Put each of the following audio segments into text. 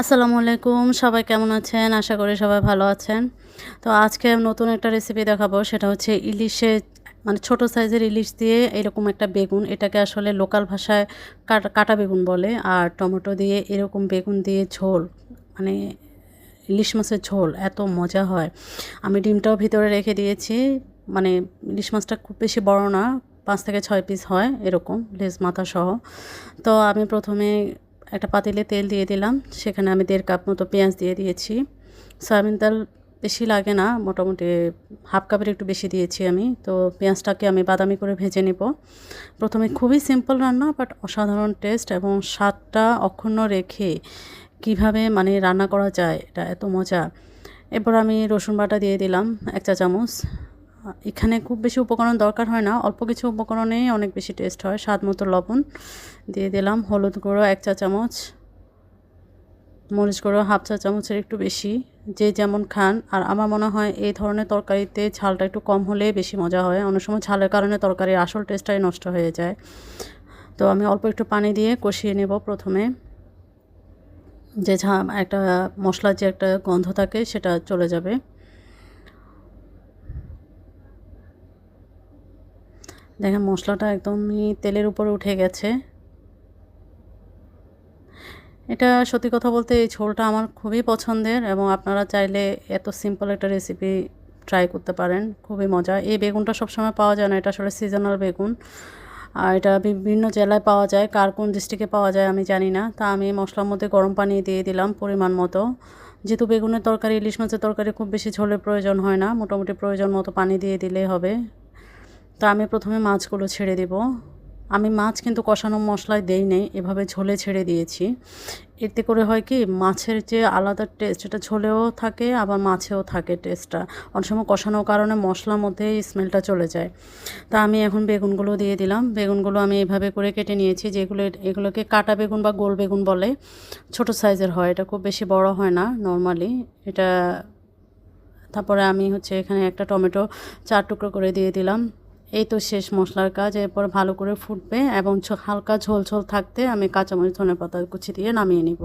আসসালামু আলাইকুম। সবাই কেমন আছেন? আশা করি সবাই ভালো আছেন। তো আজকে নতুন একটা রেসিপি দেখাবো। সেটা হচ্ছে ইলিশের মানে ছোট সাইজের ইলিশ দিয়ে এরকম একটা বেগুন, এটাকে আসলে লোকাল ভাষায় কাটা বেগুন বলে। আর টমেটো দিয়ে এরকম বেগুন দিয়ে ঝোল, মানে ইলিশ মাছের ঝোল এত মজা হয়। আমি ডিমটাও ভিতরে রেখে দিয়েছি। মানে ইলিশ মাছটা খুব বেশি বড় না, ৫ থেকে ৬ পিস হয় এরকম লেজ মাথা সহ। তো আমি প্রথমে একটা পাতিলে তেল দিয়ে দিলাম। সেখানে আমি ১.৫ কাপ মতো পেঁয়াজ দিয়ে দিয়েছি। সয়াবিন তেল বেশি লাগে না, মোটামুটি হাফ কাপের একটু বেশি দিয়েছি আমি। তো পেঁয়াজটাকে আমি বাদামি করে ভেজে নিব। প্রথমে খুবই সিম্পল রান্না, বাট অসাধারণ টেস্ট এবং স্বাদটা অক্ষুণ্ণ রেখে কিভাবে মানে রান্না করা যায়, এটা এত মজা। এরপর আমি রসুন বাটা দিয়ে দিলাম ১ চা চামচ। এখানে খুব বেশি উপকরণ দরকার হয় না, অল্প কিছু উপকরণেই অনেক বেশি টেস্ট হয়। স্বাদ মতো লবণ দিয়ে দিলাম, হলুদ গুঁড়ো ১ চা চামচ, মরিচ গুঁড়ো হাফ চা চামচের একটু বেশি, যে যেমন খান। আর আমার মনে হয় এই ধরনের তরকারিতে ঝালটা একটু কম হলে বেশি মজা হয়। অনেক সময় ঝালের কারণে তরকারির আসল টেস্টটাই নষ্ট হয়ে যায়। তো আমি অল্প একটু পানি দিয়ে কষিয়ে নেব প্রথমে, যে একটা মশলার যে একটা গন্ধ থাকে সেটা চলে যাবে। দেখেন মশলাটা একদমই তেলের উপরে উঠে গেছে। এটা সত্যি কথা বলতে এই ঝোলটা আমার খুবই পছন্দের এবং আপনারা চাইলে এত সিম্পল একটা রেসিপি ট্রাই করতে পারেন। খুবই মজা। এই বেগুনটা সবসময় পাওয়া যায় না, এটা আসলে সিজনাল বেগুন। আর এটা বিভিন্ন জেলায় পাওয়া যায়, কার কোন ডিস্ট্রিক্টে পাওয়া যায় আমি জানি না। তা আমি মশলার মধ্যে গরম পানি দিয়ে দিলাম পরিমাণ মতো। যেহেতু বেগুনের তরকারি, ইলিশ মাছের তরকারি খুব বেশি ঝোলের প্রয়োজন হয় না, মোটামুটি প্রয়োজন মতো পানি দিয়ে দিলেই হবে। তো আমি প্রথমে মাছগুলো ছেড়ে দেব। আমি মাছ কিন্তু কষানো মশলায় দেই নাই, এভাবে ঝোলে ছেড়ে দিয়েছি। এতে করে হয় কি, মাছের যে আলাদা টেস্ট এটা ঝোলেও থাকে, আবার মাছেও থাকে টেস্টটা। অনেক সময় কষানোর কারণে মশলার মধ্যেই স্মেলটা চলে যায়। তা আমি এখন বেগুনগুলো দিয়ে দিলাম। বেগুনগুলো আমি এভাবে করে কেটে নিয়েছি, এগুলোকে কাটা বেগুন বা গোল বেগুন বলে। ছোট সাইজের হয়, এটা খুব বেশি বড় হয় না নরমালি এটা। তারপরে আমি হচ্ছে এখানে একটা টমেটো ৪ টুকরো করে দিয়ে দিলাম। এই তো শেষ মশলার কাজ। এরপর ভালো করে ফুটবে এবং হালকা ঝোল ঝোল থাকতে আমি কাঁচামরিচ ধনেপাতা কুচি দিয়ে নামিয়ে নিব।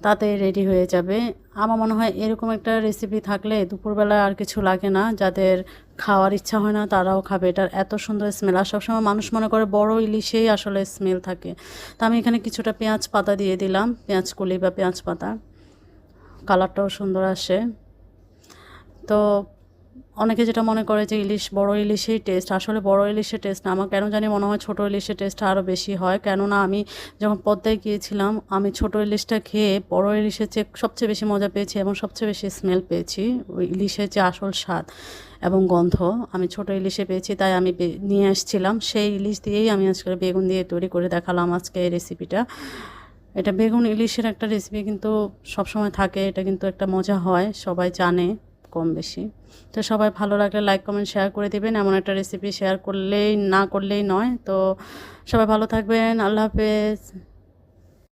তাতে রেডি হয়ে যাবে। আমার মনে হয় এরকম একটা রেসিপি থাকলে দুপুরবেলা আর কিছু লাগে না। যাদের খাওয়ার ইচ্ছা হয় না তারাও খাবে। এটার এত সুন্দর স্মেল। আর সবসময় মানুষ মনে করে বড় ইলিশেই আসলে স্মেল থাকে। তো আমি এখানে কিছুটা পেঁয়াজ পাতা দিয়ে দিলাম, পেঁয়াজ কলি বা পেঁয়াজ পাতা, কালারটাও সুন্দর আসে। তো অনেকে যেটা মনে করে যে বড় ইলিশেই টেস্ট, আসলে বড় ইলিশের টেস্ট না। আমার কেন জানি মনে হয় ছোট ইলিশের টেস্টটা আরও বেশি হয়। কেননা আমি যখন পদ্মায় গিয়েছিলাম, আমি ছোট ইলিশটা খেয়ে বড় ইলিশের চেয়ে সবচেয়ে বেশি মজা পেয়েছি এবং সবচেয়ে বেশি স্মেল পেয়েছি। ওই ইলিশের যে আসল স্বাদ এবং গন্ধ আমি ছোট ইলিশে পেয়েছি, তাই আমি নিয়ে আসছিলাম। সেই ইলিশ দিয়েই আমি আজকে বেগুন দিয়ে তৈরি করে দেখালাম আজকে এই রেসিপিটা। এটা বেগুন ইলিশের একটা রেসিপি কিন্তু সবসময় থাকে, এটা কিন্তু একটা মজা হয়, সবাই জানে কম বেশি। তো সবাই ভালো লাগলে লাইক কমেন্ট শেয়ার করে দিবেন। এমন একটা রেসিপি শেয়ার করলেই না করলেই নয়। তো সবাই ভালো থাকবেন। আল্লাহ হাফেজ।